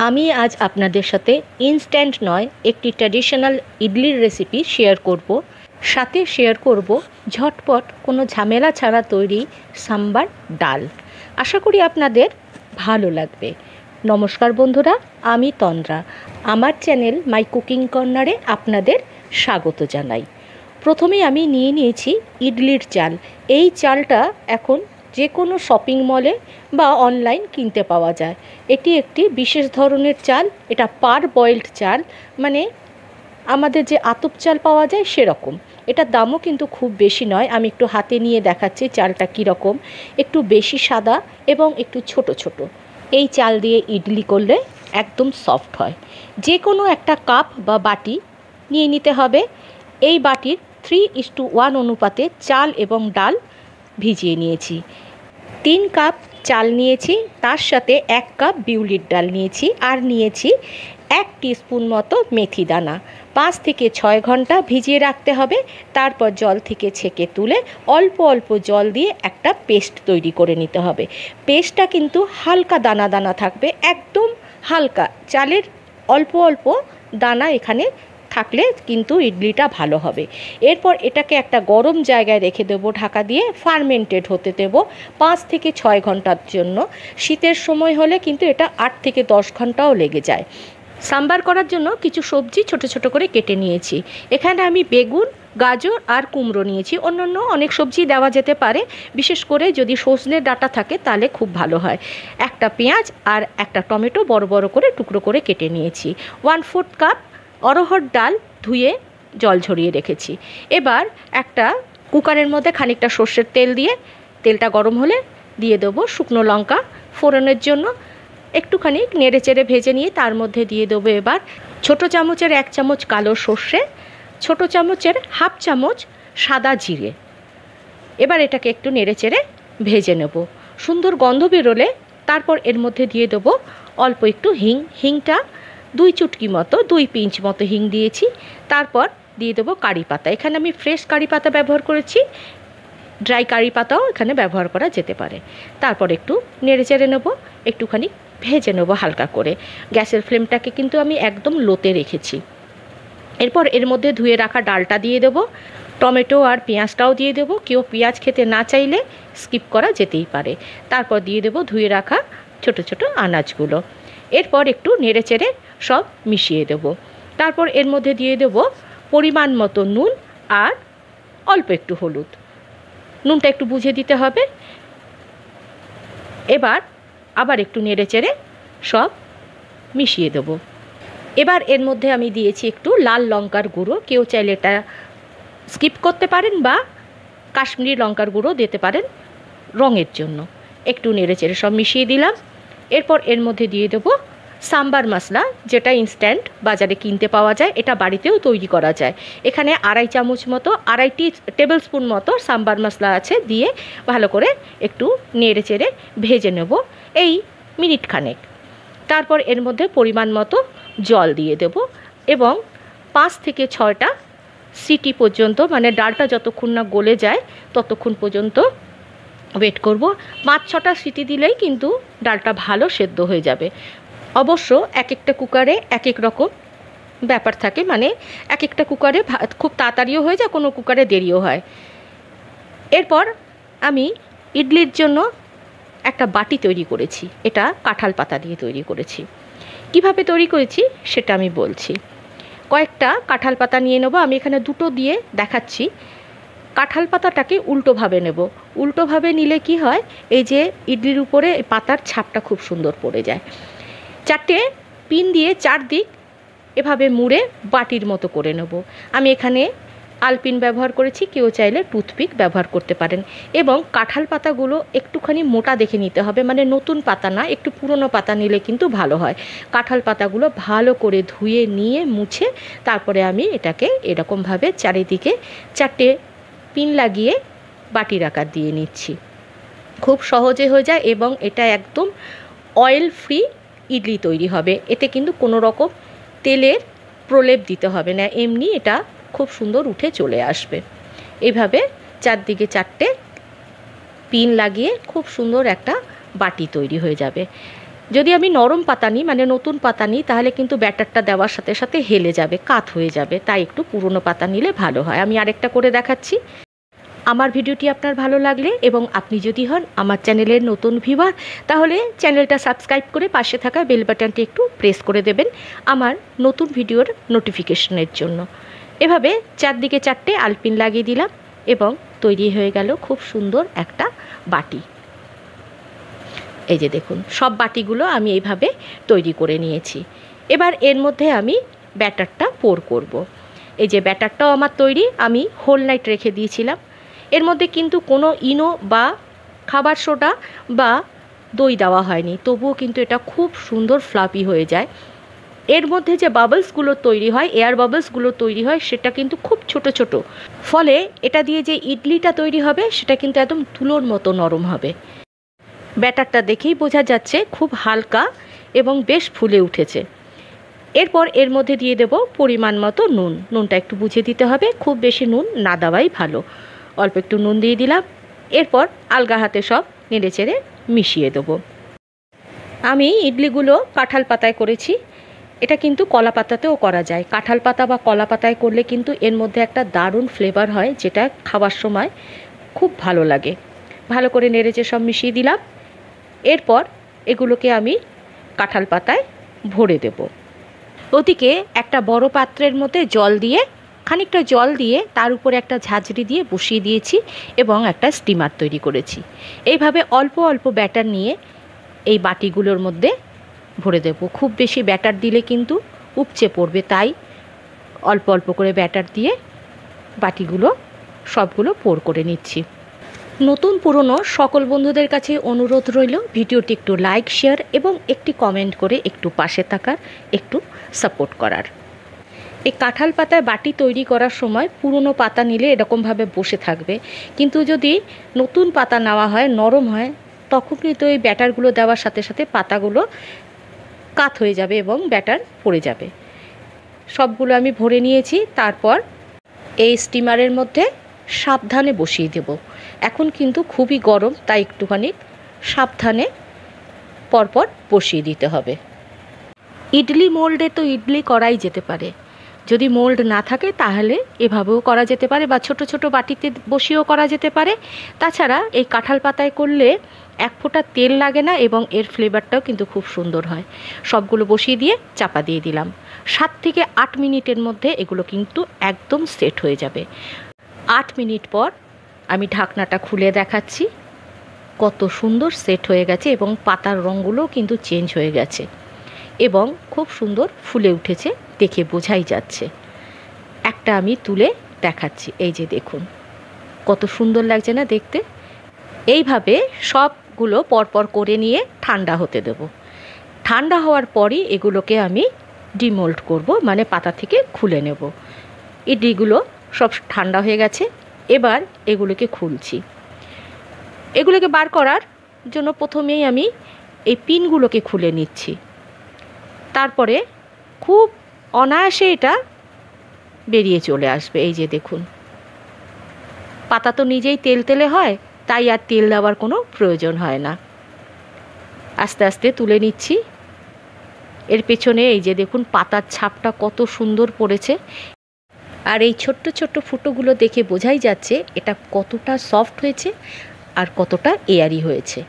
আমি আজ আপনাদের সাথে ইনস্ট্যান্ট নয় একটি ট্র্যাডিশনাল ইডলির রেসিপি শেয়ার করব। সাথে শেয়ার করব ঝটপট কোনো ঝামেলা ছাড়া তৈরি সাম্বার ডাল। আশা করি আপনাদের ভালো লাগবে। নমস্কার বন্ধুরা, আমি তন্দ্রা। আমার চ্যানেল মাই কুকিং কর্নারে আপনাদের স্বাগত জানাই। প্রথমেই আমি নিয়েছি ইডলির চাল। এই চালটা এখন যে কোনো শপিং মলে বা অনলাইন কিনতে পাওয়া যায়। এটি একটি বিশেষ ধরনের চাল। এটা পার বয়েলড চাল, মানে আমাদের যে আতপ চাল পাওয়া যায় সেরকম। এটার দামও কিন্তু খুব বেশি নয়। আমি একটু হাতে নিয়ে দেখাচ্ছি চালটা কীরকম। একটু বেশি সাদা এবং একটু ছোট ছোট। এই চাল দিয়ে ইডলি করলে একদম সফট হয়। যে কোনো একটা কাপ বা বাটি নিয়ে নিতে হবে। এই বাটির 3:1 অনুপাতে চাল এবং ডাল ভিজিয়ে নিয়েছি। 3 কাপ চাল নিয়েছি, তার সাথে 1 কাপ বিউলির ডাল নিয়েছি, আর নিয়েছি 1 টিস্পুন মতো মেথি দানা। 5 থেকে 6 ঘন্টা ভিজিয়ে রাখতে হবে। তারপর জল থেকে ছেঁকে তুলে অল্প অল্প জল দিয়ে একটা পেস্ট তৈরি করে নিতে হবে। পেস্টটা কিন্তু হালকা দানা দানা থাকবে, একদম হালকা। চালের অল্প অল্প দানা এখানে থাকলে কিন্তু ইডলিটা ভালো হবে। এরপর এটাকে একটা গরম জায়গায় রেখে দেবো, ঢাকা দিয়ে ফার্মেন্টেড হতে দেবো 5 থেকে 6 ঘন্টার জন্য। শীতের সময় হলে কিন্তু এটা 8 থেকে 10 ঘন্টাও লেগে যায়। সাম্বার করার জন্য কিছু সবজি ছোট ছোট করে কেটে নিয়েছি। এখানে আমি বেগুন, গাজর আর কুমড়ো নিয়েছি। অন্যান্য অনেক সবজি দেওয়া যেতে পারে, বিশেষ করে যদি সজনের ডাঁটা থাকে তাহলে খুব ভালো হয়। একটা পেঁয়াজ আর একটা টমেটো বড় বড় করে টুকরো করে কেটে নিয়েছি। 1/4 কাপ অরহর ডাল ধুয়ে জল ঝরিয়ে রেখেছি। এবার একটা কুকারের মধ্যে খানিকটা সর্ষের তেল দিয়ে, তেলটা গরম হলে দিয়ে দেবো শুকনো লঙ্কা ফোড়নের জন্য। একটুখানি নেড়ে চেড়ে ভেজে নিয়ে তার মধ্যে দিয়ে দেবো এবার ছোটো চামচের 1 চামচ কালো সর্ষে, ছোটো চামচের 1/2 চামচ সাদা জিরে। এবার এটাকে একটু নেড়ে চেড়ে ভেজে নেব। সুন্দর গন্ধ বেরোলে তারপর এর মধ্যে দিয়ে দেবো অল্প একটু হিংটা 2 চুটকি মতো, 2 পিঞ্চ মতো হিং দিয়েছি। তারপর দিয়ে দেবো কারি পাতা। এখানে আমি ফ্রেশ কারি পাতা ব্যবহার করেছি, ড্রাই কারি পাতাও এখানে ব্যবহার করা যেতে পারে। তারপর একটু নেড়ে চেড়ে নেবো, একটুখানি ভেজে নেবো হালকা করে। গ্যাসের ফ্লেমটাকে কিন্তু আমি একদম লোতে রেখেছি। এরপর এর মধ্যে ধুয়ে রাখা ডালটা দিয়ে দেবো, টমেটো আর পেঁয়াজটাও দিয়ে দেবো। কেউ পেঁয়াজ খেতে না চাইলে স্কিপ করা যেতেই পারে। তারপর দিয়ে দেবো ধুয়ে রাখা ছোট ছোট আনাজগুলো। এরপর একটু নেড়ে চেড়ে সব মিশিয়ে দেবো। তারপর এর মধ্যে দিয়ে দেবো পরিমাণ মতো নুন আর অল্প একটু হলুদ। নুনটা একটু বুঝে দিতে হবে। এবার আবার একটু নেড়ে চেড়ে সব মিশিয়ে দেবো। এবার এর মধ্যে আমি দিয়েছি একটু লাল লঙ্কার গুঁড়ো। কেউ চাইলে এটা স্কিপ করতে পারেন বা কাশ্মীরি লঙ্কার গুঁড়ো দিতে পারেন রঙের জন্য। একটু নেড়ে চেড়ে সব মিশিয়ে দিলাম। এরপর এর মধ্যে দিয়ে দেবো সাম্বার মশলা, যেটা ইনস্ট্যান্ট বাজারে কিনতে পাওয়া যায়। এটা বাড়িতেও তৈরি করা যায়। এখানে 2.5 চামচ মতো, 2.5 টেবিল স্পুন মতো সাম্বার মশলা আছে। দিয়ে ভালো করে একটু নেড়ে চেড়ে ভেজে নেব এই মিনিট খানেক। তারপর এর মধ্যে পরিমাণ মতো জল দিয়ে দেব এবং 5 থেকে 6টা সিটি পর্যন্ত, মানে ডালটা যতক্ষণ না গলে যায় ততক্ষণ পর্যন্ত ওয়েট করব। 5-6টা সিটি দিলেই কিন্তু ডালটা ভালো সেদ্ধ হয়ে যাবে। অবশ্য এক একটা কুকারে এক এক রকম ব্যাপার থাকে, মানে এক একটা কুকারে খুব তাড়াতাড়িও হয়ে যায়, কোনো কুকারে দেরিও হয়। এরপর আমি ইডলির জন্য একটা বাটি তৈরি করেছি। এটা কাঁঠাল পাতা দিয়ে তৈরি করেছি। কিভাবে তৈরি করেছি সেটা আমি বলছি। কয়েকটা কাঁঠাল পাতা নিয়ে নেব। আমি এখানে 2টো দিয়ে দেখাচ্ছি। কাঁঠাল পাতাটাকে উল্টোভাবে নেব। উল্টোভাবে নিলে কি হয়, এই যে ইডলির উপরে পাতার ছাপটা খুব সুন্দর পড়ে যায়। 4টে পিন দিয়ে 4 দিক এভাবে মুড়ে বাটির মতো করে নেব। আমি এখানে আলপিন ব্যবহার করেছি, কেউ চাইলে টুথপিক ব্যবহার করতে পারেন। এবং কাঁঠাল পাতাগুলো একটুখানি মোটা দেখে নিতে হবে, মানে নতুন পাতা না, একটু পুরনো পাতা নিলে কিন্তু ভালো হয়। কাঁঠাল পাতাগুলো ভালো করে ধুয়ে নিয়ে মুছে তারপরে আমি এটাকে এরকমভাবে চারিদিকে 4টে পিন লাগিয়ে বাটির আকার দিয়ে নিচ্ছি। খুব সহজে হয়ে যায় এবং এটা একদম অয়েল ফ্রি ইডলি তৈরি হবে। এতে কিন্তু কোনো রকম তেলের প্রলেপ দিতে হবে না, এমনি এটা খুব সুন্দর উঠে চলে আসবে। এইভাবে চারদিকে 4টে পিন লাগিয়ে খুব সুন্দর একটা বাটি তৈরি হয়ে যাবে। যদি আমি নরম পাতা নিই, মানে নতুন পাতা নিই, তাহলে কিন্তু ব্যাটারটা দেওয়ার সাথে সাথে হেলে যাবে, কাত হয়ে যাবে। তাই একটু পুরনো পাতা নিলে ভালো হয়। আমি আরেকটা করে দেখাচ্ছি। আমার ভিডিওটি আপনার ভালো লাগলে এবং আপনি যদি হন আমার চ্যানেলের নতুন ভিউয়ার, তাহলে চ্যানেলটা সাবস্ক্রাইব করে পাশে থাকা বেল বাটনটি একটু প্রেস করে দেবেন আমার নতুন ভিডিওর নোটিফিকেশনের জন্য। এভাবে চারদিকে 4টে আলপিন লাগিয়ে দিলাম এবং তৈরি হয়ে গেল খুব সুন্দর একটা বাটি। এই যে দেখুন, সব বাটিগুলো আমি এইভাবে তৈরি করে নিয়েছি। এবার এর মধ্যে আমি ব্যাটারটা পোর করব। এই যে ব্যাটারটাও আমার তৈরি, আমি হোল নাইট রেখে দিয়েছিলাম। এর মধ্যে কিন্তু কোনো ইনো বা খাবার সোডা বা দই দেওয়া হয়নি, তবুও কিন্তু এটা খুব সুন্দর ফ্লাফি হয়ে যায়। এর মধ্যে যে বাবলসগুলো তৈরি হয়, এয়ার বাবলসগুলো তৈরি হয়, সেটা কিন্তু খুব ছোট ছোট, ফলে এটা দিয়ে যে ইডলিটা তৈরি হবে সেটা কিন্তু একদম তুলোর মতো নরম হবে। ব্যাটারটা দেখেই বোঝা যাচ্ছে খুব হালকা এবং বেশ ফুলে উঠেছে। এরপর এর মধ্যে দিয়ে দেব পরিমাণ মতো নুন। নুনটা একটু বুঝে দিতে হবে, খুব বেশি নুন না দেওয়াই ভালো। অল্প একটু নুন দিয়ে দিলাম। এরপর আলগা হাতে সব নেড়ে চেড়ে মিশিয়ে দেবো। আমি ইডলিগুলো কাঁঠাল পাতায় করেছি, এটা কিন্তু কলা পাতাতেও করা যায়। কাঁঠাল পাতা বা কলা পাতায় করলে কিন্তু এর মধ্যে একটা দারুণ ফ্লেভার হয়, যেটা খাওয়ার সময় খুব ভালো লাগে। ভালো করে নেড়েচে সব মিশিয়ে দিলাম। এরপর এগুলোকে আমি কাঁঠাল পাতায় ভরে দেব। ওদিকে একটা বড় পাত্রের মধ্যে খানিকটা জল দিয়ে তার উপরে একটা ঝাঁঝরি দিয়ে বসিয়ে দিয়েছি এবং একটা স্টিমার তৈরি করেছি। এইভাবে অল্প অল্প ব্যাটার নিয়ে এই বাটিগুলোর মধ্যে ভরে দেব। খুব বেশি ব্যাটার দিলে কিন্তু উপচে পড়বে, তাই অল্প অল্প করে ব্যাটার দিয়ে বাটিগুলো সবগুলো পোর করে নিচ্ছি। নতুন পুরনো সকল বন্ধুদের কাছে অনুরোধ রইল, ভিডিওটি একটু লাইক, শেয়ার এবং একটি কমেন্ট করে একটু পাশে থাকার, একটু সাপোর্ট করার। এই কাঁঠাল পাতায় বাটি তৈরি করার সময় পুরনো পাতা নিলে এরকমভাবে বসে থাকবে, কিন্তু যদি নতুন পাতা নেওয়া হয়, নরম হয়, তখন কিন্তু এই ব্যাটারগুলো দেওয়ার সাথে সাথে পাতাগুলো কাত হয়ে যাবে এবং ব্যাটার পড়ে যাবে। সবগুলো আমি ভরে নিয়েছি। তারপর এই স্টিমারের মধ্যে সাবধানে বসিয়ে দেব। এখন কিন্তু খুবই গরম, তাই একটুখানি সাবধানে পরপর বসিয়ে দিতে হবে। ইডলি মোল্ডে তো ইডলি করাই যেতে পারে, যদি মোল্ড না থাকে তাহলে এভাবেও করা যেতে পারে, বা ছোট ছোট বাটিতে বসিয়েও করা যেতে পারে। তাছাড়া এই কাঁঠাল পাতায় করলে এক ফোঁটা তেল লাগে না এবং এর ফ্লেভারটাও কিন্তু খুব সুন্দর হয়। সবগুলো বসিয়ে দিয়ে চাপা দিয়ে দিলাম। 7 থেকে 8 মিনিটের মধ্যে এগুলো কিন্তু একদম সেট হয়ে যাবে। 8 মিনিট পর আমি ঢাকনাটা খুলে দেখাচ্ছি, কত সুন্দর সেট হয়ে গেছে এবং পাতার রঙগুলোও কিন্তু চেঞ্জ হয়ে গেছে এবং খুব সুন্দর ফুলে উঠেছে, দেখে বোঝাই যাচ্ছে। একটা আমি তুলে দেখাচ্ছি, এই যে দেখুন কত সুন্দর লাগছে না দেখতে। এইভাবে সবগুলো পরপর করে নিয়ে ঠান্ডা হতে দেব। ঠান্ডা হওয়ার পরই এগুলোকে আমি ডিমোল্ড করব, মানে পাতা থেকে খুলে নেব। ইডলিগুলো সব ঠান্ডা হয়ে গেছে, এবার এগুলোকে খুলছি। এগুলোকে বার করার জন্য প্রথমেই আমি এই পিনগুলোকে খুলে নিচ্ছি। তারপরে খুব অনায়াসে এটা বেরিয়ে চলে আসবে। এই যে দেখুন, পাতা তো নিজেই তেলতেলে হয়, তাই আর তেল দেওয়ার কোনো প্রয়োজন হয় না। আস্তে আস্তে তুলে নিচ্ছি। এর পেছনে এই যে দেখুন পাতার ছাপটা কত সুন্দর পড়েছে, আর এই ছোট্ট ছোট্ট ফুটোগুলো দেখে বোঝাই যাচ্ছে এটা কতটা সফট হয়েছে আর কতটা এয়ারি হয়েছে।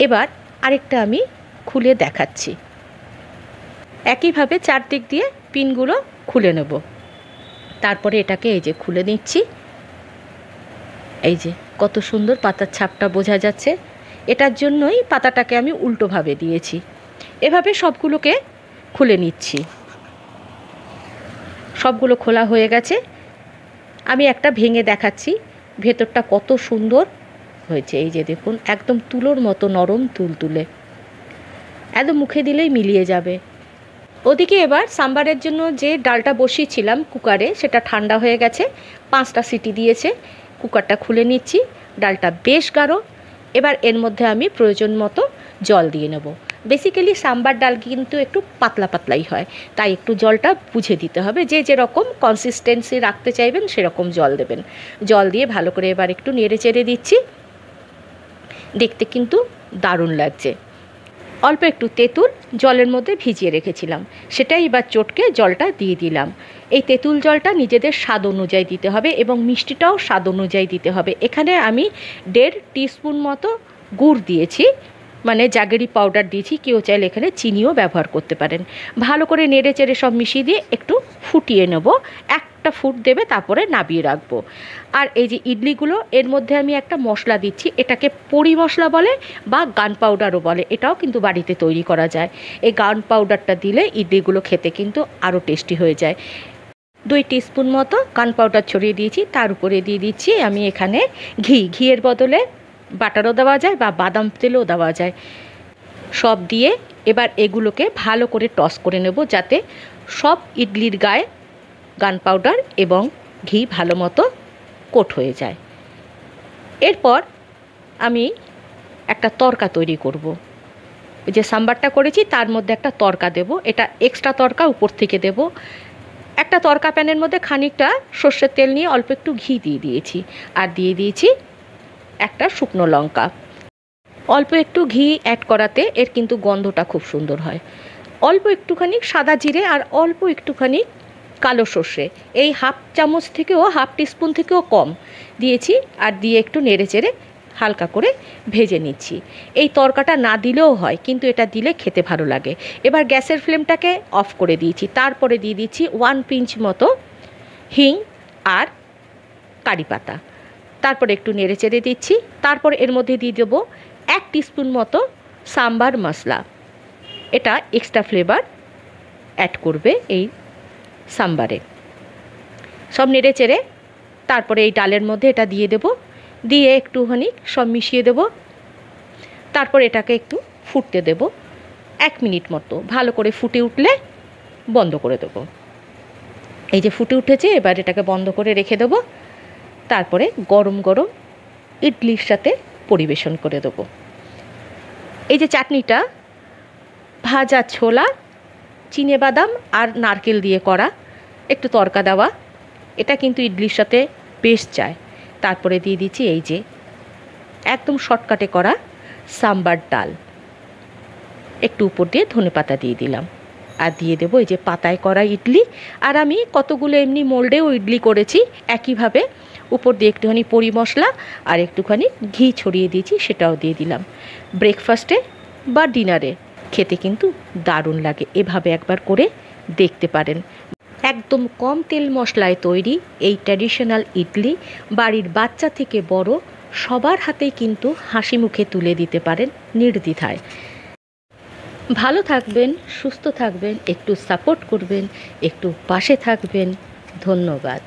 এবার আরেকটা আমি খুলে দেখাচ্ছি। একইভাবে চারদিক দিয়ে পিনগুলো খুলে নেব। তারপরে এটাকে এই যে খুলে নিচ্ছি। এই যে কত সুন্দর পাতার ছাপটা বোঝা যাচ্ছে, এটার জন্যই পাতাটাকে আমি উল্টোভাবে দিয়েছি। এভাবে সবগুলোকে খুলে নিচ্ছি। সবগুলো খোলা হয়ে গেছে। আমি একটা ভেঙে দেখাচ্ছি ভেতরটা কত সুন্দর হয়েছে। এই যে দেখুন একদম তুলোর মতো নরম তুলতুলে, একদম মুখে দিলেই মিলিয়ে যাবে। ওদিকে এবার সাম্বারের জন্য যে ডালটা বসিয়েছিলাম কুকারে, সেটা ঠান্ডা হয়ে গেছে, 5টা সিটি দিয়েছে। কুকারটা খুলে নিচ্ছি। ডালটা বেশ গাঢ়। এবার এর মধ্যে আমি প্রয়োজন মতো জল দিয়ে নেব। বেসিক্যালি সাম্বার ডাল কিন্তু একটু পাতলা পাতলাই হয়, তাই একটু জলটা বুঝে দিতে হবে। যে যেরকম কনসিস্টেন্সি রাখতে চাইবেন সেরকম জল দেবেন। জল দিয়ে ভালো করে এবার একটু নেড়ে চেড়ে দিচ্ছি। দেখতে কিন্তু দারুণ লাগছে। অল্প একটু তেঁতুল জলের মধ্যে ভিজিয়ে রেখেছিলাম, সেটাই এবার চটকে জলটা দিয়ে দিলাম। এই তেঁতুল জলটা নিজেদের স্বাদ অনুযায়ী দিতে হবে এবং মিষ্টিটাও স্বাদ অনুযায়ী দিতে হবে। এখানে আমি 1.5 টিস্পুন মতো গুড় দিয়েছি, মানে জাগেরি পাউডার দিয়েছি। কেউ চাইলে এখানে চিনিও ব্যবহার করতে পারেন। ভালো করে নেড়ে চেড়ে সব মিশিয়ে দিয়ে একটু ফুটিয়ে নেব। একটা ফুট দেবে, তারপরে নামিয়ে রাখবো। আর এই যে ইডলিগুলো, এর মধ্যে আমি একটা মশলা দিচ্ছি, এটাকে পরি মশলা বলে বা গান পাউডারও বলে, এটাও কিন্তু বাড়িতে তৈরি করা যায়। এই গান পাউডারটা দিলে ইডলিগুলো খেতে কিন্তু আরও টেস্টি হয়ে যায়। 2 টিস্পুন মতো গান পাউডার ছড়িয়ে দিয়েছি, তার উপরে দিয়ে দিচ্ছি আমি এখানে ঘিয়ের বদলে বাটারও দেওয়া যায় বা বাদাম তেলও দেওয়া যায়। সব দিয়ে এবার এগুলোকে ভালো করে টস করে নেব, যাতে সব ইডলির গায়ে গান পাউডার এবং ঘি ভালো মতো কোট হয়ে যায়। এরপর আমি একটা তড়কা তৈরি করব। যে সাম্বারটা করেছি তার মধ্যে একটা তড়কা দেব। এটা এক্সট্রা তড়কা উপর থেকে দেব। একটা তড়কা প্যানের মধ্যে খানিকটা সর্ষের তেল নিয়ে অল্প একটু ঘি দিয়ে দিয়েছি, আর দিয়ে দিয়েছি একটা শুকনো লঙ্কা। অল্প একটু ঘি অ্যাড করাতে এর কিন্তু গন্ধটা খুব সুন্দর হয়। অল্প একটুখানি সাদা জিরে আর অল্প একটুখানি কালো সর্ষে, এই 1/2 চামচ থেকেও 1/2 টিস্পুন থেকেও কম দিয়েছি, আর দিয়ে একটু নেড়ে চেড়ে হালকা করে ভেজে নিচ্ছি। এই তড়কাটা না দিলেও হয়, কিন্তু এটা দিলে খেতে ভালো লাগে। এবার গ্যাসের ফ্লেমটাকে অফ করে দিয়েছি, তারপরে দিয়ে দিচ্ছি 1 পিঞ্চ মতো হিং আর কারি পাতা, তারপরে একটু নেড়ে চেড়ে দিচ্ছি। তারপর এর মধ্যে দিয়ে দেবো 1 টিস্পুন মতো সাম্বার মশলা, এটা এক্সট্রা ফ্লেভার অ্যাড করবে এই সাম্বারে। সব নেড়ে চেড়ে তারপরে এই ডালের মধ্যে এটা দিয়ে দেব, দিয়ে একটুখানি সব মিশিয়ে দেব। তারপর এটাকে একটু ফুটতে দেব 1 মিনিট মতো। ভালো করে ফুটে উঠলে বন্ধ করে দেব। এই যে ফুটে উঠেছে, এবার এটাকে বন্ধ করে রেখে দেব। তারপরে গরম গরম ইডলির সাথে পরিবেশন করে দেব। এই যে চাটনিটা ভাজা ছোলা, চিনেবাদাম আর নারকেল দিয়ে করা, একটু তড়কা দেওয়া, এটা কিন্তু ইডলির সাথে বেশ যায়। তারপরে দিয়ে দিচ্ছি এই যে একদম শর্টকাটে করা সাম্বার ডাল, একটু উপর দিয়ে ধনেপাতা দিয়ে দিলাম, আর দিয়ে দেবো এই যে পাতায় করা ইডলি। আর আমি কতগুলো এমনি মোল্ডেও ইডলি করেছি একইভাবে, উপর দিয়ে একটুখানি পরি মশলা আর একটুখানি ঘি ছড়িয়ে দিয়েছি, সেটাও দিয়ে দিলাম। ব্রেকফাস্টে বা ডিনারে খেতে কিন্তু দারুণ লাগে। এভাবে একবার করে দেখতে পারেন। একদম কম তেল মশলায় তৈরি এই ট্র্যাডিশনাল ইডলি বাড়ির বাচ্চা থেকে বড় সবার হাতেই কিন্তু হাসি মুখে তুলে দিতে পারেন নির্দ্বিধায়। ভালো থাকবেন, সুস্থ থাকবেন, একটু সাপোর্ট করবেন, একটু পাশে থাকবেন। ধন্যবাদ।